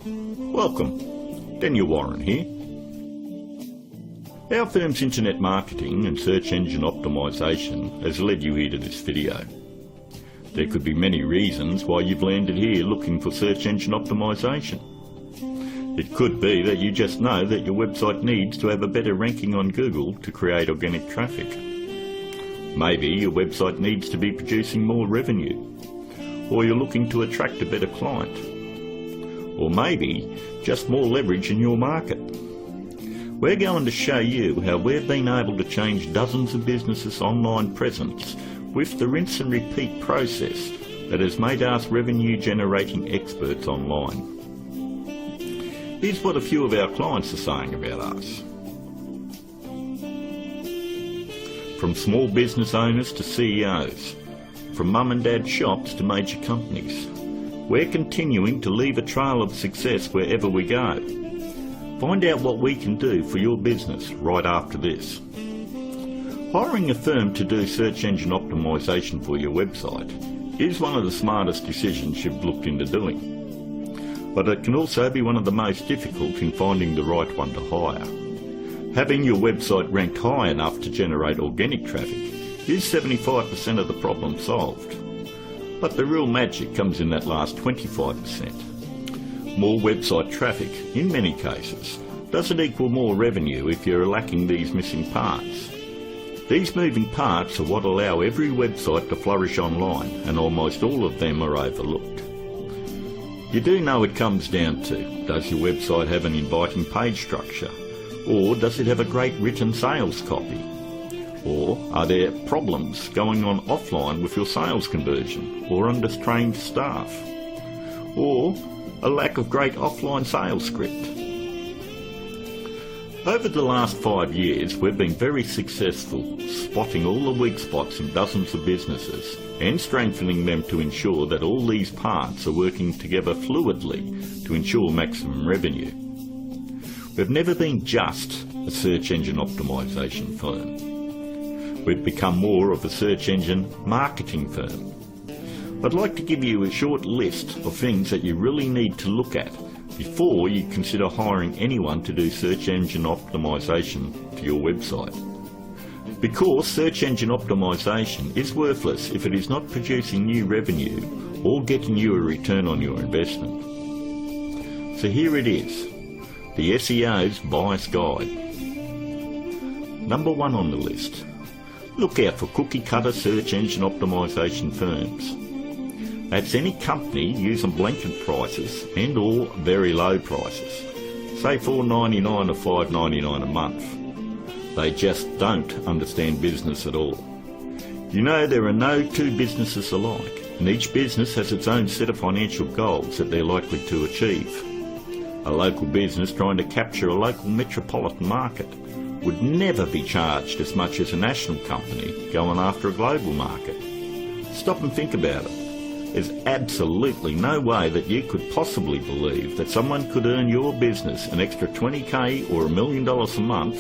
Welcome, Daniel Warren here. Our firm's internet marketing and search engine optimisation has led you here to this video. There could be many reasons why you've landed here looking for search engine optimisation. It could be that you just know that your website needs to have a better ranking on Google to create organic traffic. Maybe your website needs to be producing more revenue, or you're looking to attract a better client, or maybe just more leverage in your market. We're going to show you how we've been able to change dozens of businesses' online presence with the rinse and repeat process that has made us revenue generating experts online. Here's what a few of our clients are saying about us. From small business owners to CEOs, from mum and dad shops to major companies, we're continuing to leave a trail of success wherever we go. Find out what we can do for your business right after this. Hiring a firm to do search engine optimisation for your website is one of the smartest decisions you've looked into doing. But it can also be one of the most difficult in finding the right one to hire. Having your website ranked high enough to generate organic traffic is 75% of the problem solved. But the real magic comes in that last 25%. More website traffic, in many cases, doesn't equal more revenue if you're lacking these missing parts. These moving parts are what allow every website to flourish online, and almost all of them are overlooked. You do know it comes down to, does your website have an inviting page structure? Or does it have a great written sales copy? Or are there problems going on offline with your sales conversion, or undertrained staff? Or a lack of great offline sales script? Over the last 5 years, we've been very successful spotting all the weak spots in dozens of businesses and strengthening them to ensure that all these parts are working together fluidly to ensure maximum revenue. We've never been just a search engine optimisation firm. We've become more of a search engine marketing firm. I'd like to give you a short list of things that you really need to look at before you consider hiring anyone to do search engine optimisation for your website. Because search engine optimisation is worthless if it is not producing new revenue or getting you a return on your investment. So here it is, the SEO's Bias Guide. Number 1 on the list. Look out for cookie-cutter search engine optimisation firms. That's any company using blanket prices and or very low prices, say $4.99 or $5.99 a month. They just don't understand business at all. You know, there are no two businesses alike, and each business has its own set of financial goals that they're likely to achieve. A local business trying to capture a local metropolitan market would never be charged as much as a national company going after a global market. Stop and think about it. There's absolutely no way that you could possibly believe that someone could earn your business an extra $20,000 or $1 million a month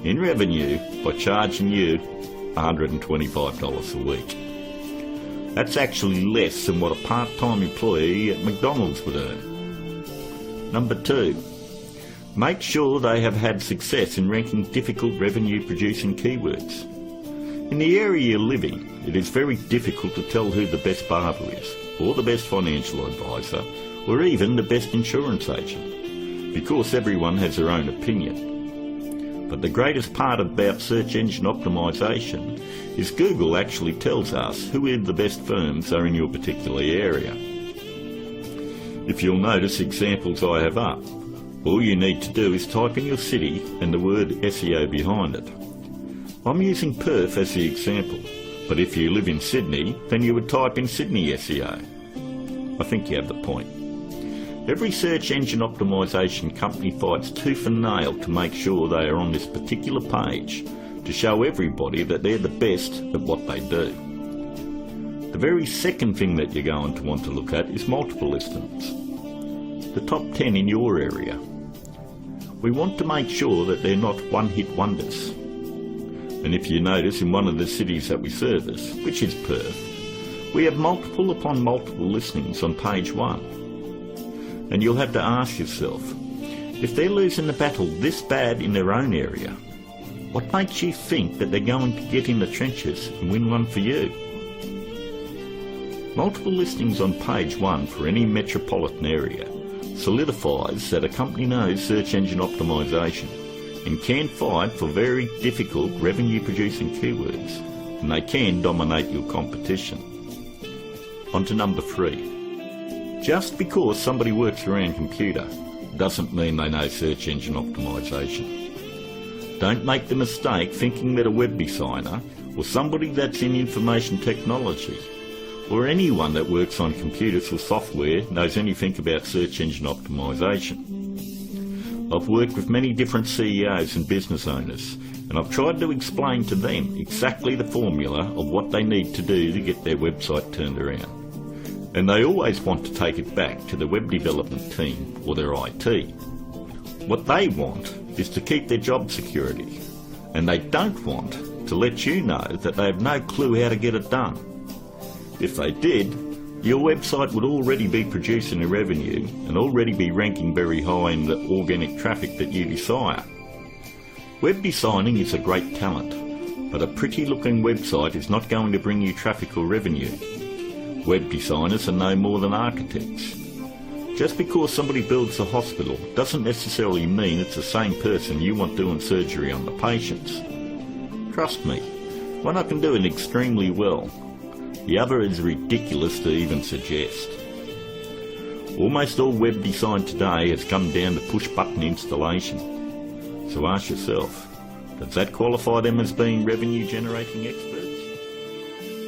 in revenue by charging you $125 a week. That's actually less than what a part-time employee at McDonald's would earn. Number 2, make sure they have had success in ranking difficult revenue-producing keywords. In the area you live in, it is very difficult to tell who the best barber is, or the best financial advisor, or even the best insurance agent, because everyone has their own opinion. But the greatest part about search engine optimisation is Google actually tells us who the best firms are in your particular area. If you'll notice examples I have up, all you need to do is type in your city and the word SEO behind it. I'm using Perth as the example, but if you live in Sydney, then you would type in Sydney SEO. I think you have the point. Every search engine optimisation company fights tooth and nail to make sure they are on this particular page to show everybody that they're the best at what they do. The very second thing that you're going to want to look at is multiple listings. The top 10 in your area. We want to make sure that they're not one-hit wonders. And if you notice, in one of the cities that we service, which is Perth, we have multiple upon multiple listings on page 1. And you'll have to ask yourself, if they're losing the battle this bad in their own area, what makes you think that they're going to get in the trenches and win one for you? Multiple listings on page 1 for any metropolitan area solidifies that a company knows search engine optimization and can fight for very difficult revenue-producing keywords, and they can dominate your competition. On to number 3. Just because somebody works around computer doesn't mean they know search engine optimization. Don't make the mistake thinking that a web designer or somebody that's in information technology or anyone that works on computers or software knows anything about search engine optimization. I've worked with many different CEOs and business owners, and I've tried to explain to them exactly the formula of what they need to do to get their website turned around. And they always want to take it back to the web development team or their IT. What they want is to keep their job security, and they don't want to let you know that they have no clue how to get it done. If they did, your website would already be producing a revenue and already be ranking very high in the organic traffic that you desire. Web designing is a great talent, but a pretty looking website is not going to bring you traffic or revenue. Web designers are no more than architects. Just because somebody builds a hospital doesn't necessarily mean it's the same person you want doing surgery on the patients. Trust me, one can do it extremely well. The other is ridiculous to even suggest. Almost all web design today has come down to push-button installation. So ask yourself, does that qualify them as being revenue-generating experts?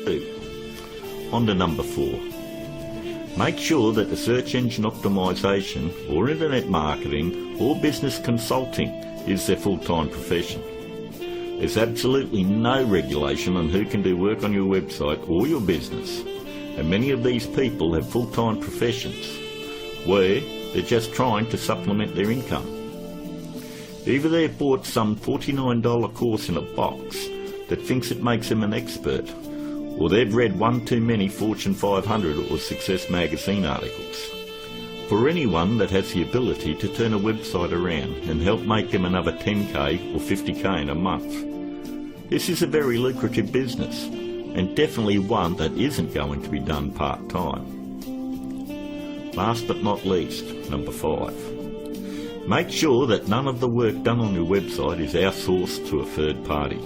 2. On to number 4. Make sure that the search engine optimization or internet marketing or business consulting is their full-time profession. There's absolutely no regulation on who can do work on your website or your business, and many of these people have full-time professions where they're just trying to supplement their income. Either they've bought some $49 course in a box that thinks it makes them an expert, or they've read one too many Fortune 500 or Success magazine articles. For anyone that has the ability to turn a website around and help make them another 10k or 50k in a month, this is a very lucrative business, and definitely one that isn't going to be done part-time. Last but not least, number 5. Make sure that none of the work done on your website is outsourced to a third party.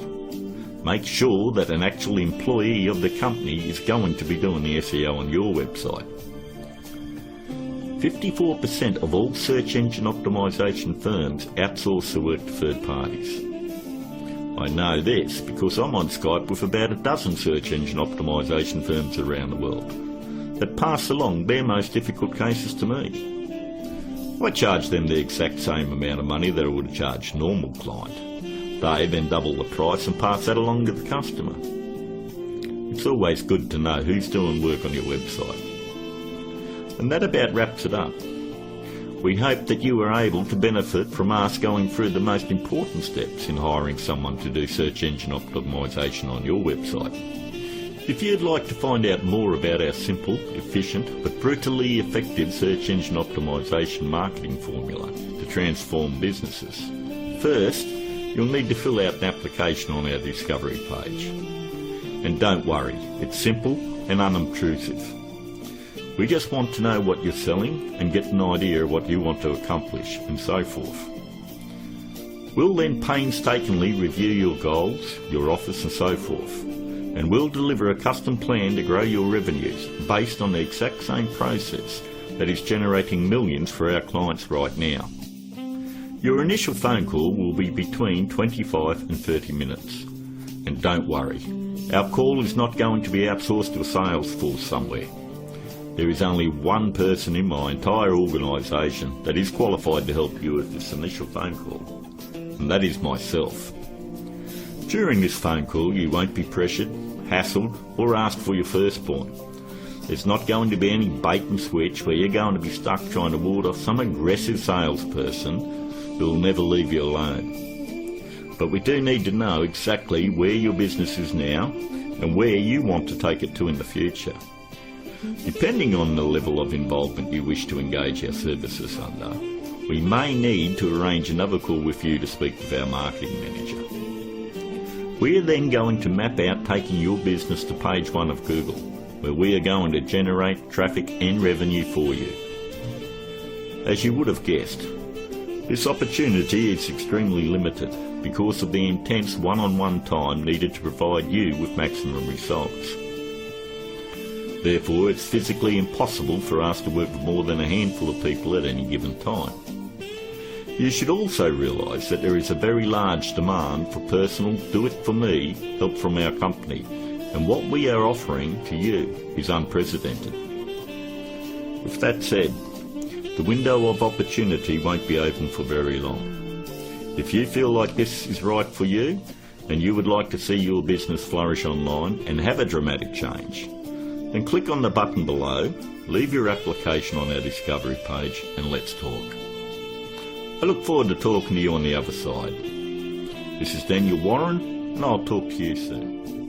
Make sure that an actual employee of the company is going to be doing the SEO on your website. 54% of all search engine optimization firms outsource the work to third parties. I know this because I'm on Skype with about a dozen search engine optimization firms around the world that pass along their most difficult cases to me. I charge them the exact same amount of money that I would charge a normal client. They then double the price and pass that along to the customer. It's always good to know who's doing work on your website. And that about wraps it up. We hope that you were able to benefit from us going through the most important steps in hiring someone to do search engine optimization on your website. If you'd like to find out more about our simple, efficient but brutally effective search engine optimization marketing formula to transform businesses, first you'll need to fill out an application on our discovery page. And don't worry, it's simple and unobtrusive. We just want to know what you're selling and get an idea of what you want to accomplish and so forth. We'll then painstakingly review your goals, your offers and so forth, and we'll deliver a custom plan to grow your revenues based on the exact same process that is generating millions for our clients right now. Your initial phone call will be between 25 and 30 minutes. And don't worry, our call is not going to be outsourced to a sales force somewhere. There is only one person in my entire organisation that is qualified to help you with this initial phone call, and that is myself. During this phone call you won't be pressured, hassled or asked for your firstborn. There's not going to be any bait and switch where you're going to be stuck trying to ward off some aggressive salesperson who will never leave you alone. But we do need to know exactly where your business is now and where you want to take it to in the future. Depending on the level of involvement you wish to engage our services under, we may need to arrange another call with you to speak with our marketing manager. We are then going to map out taking your business to page 1 of Google, where we are going to generate traffic and revenue for you. As you would have guessed, this opportunity is extremely limited because of the intense one-on-one time needed to provide you with maximum results. Therefore, it's physically impossible for us to work with more than a handful of people at any given time. You should also realise that there is a very large demand for personal do-it-for-me help from our company, and what we are offering to you is unprecedented. With that said, the window of opportunity won't be open for very long. If you feel like this is right for you, and you would like to see your business flourish online and have a dramatic change, then click on the button below, leave your application on our discovery page, and let's talk. I look forward to talking to you on the other side. This is Daniel Warren, and I'll talk to you soon.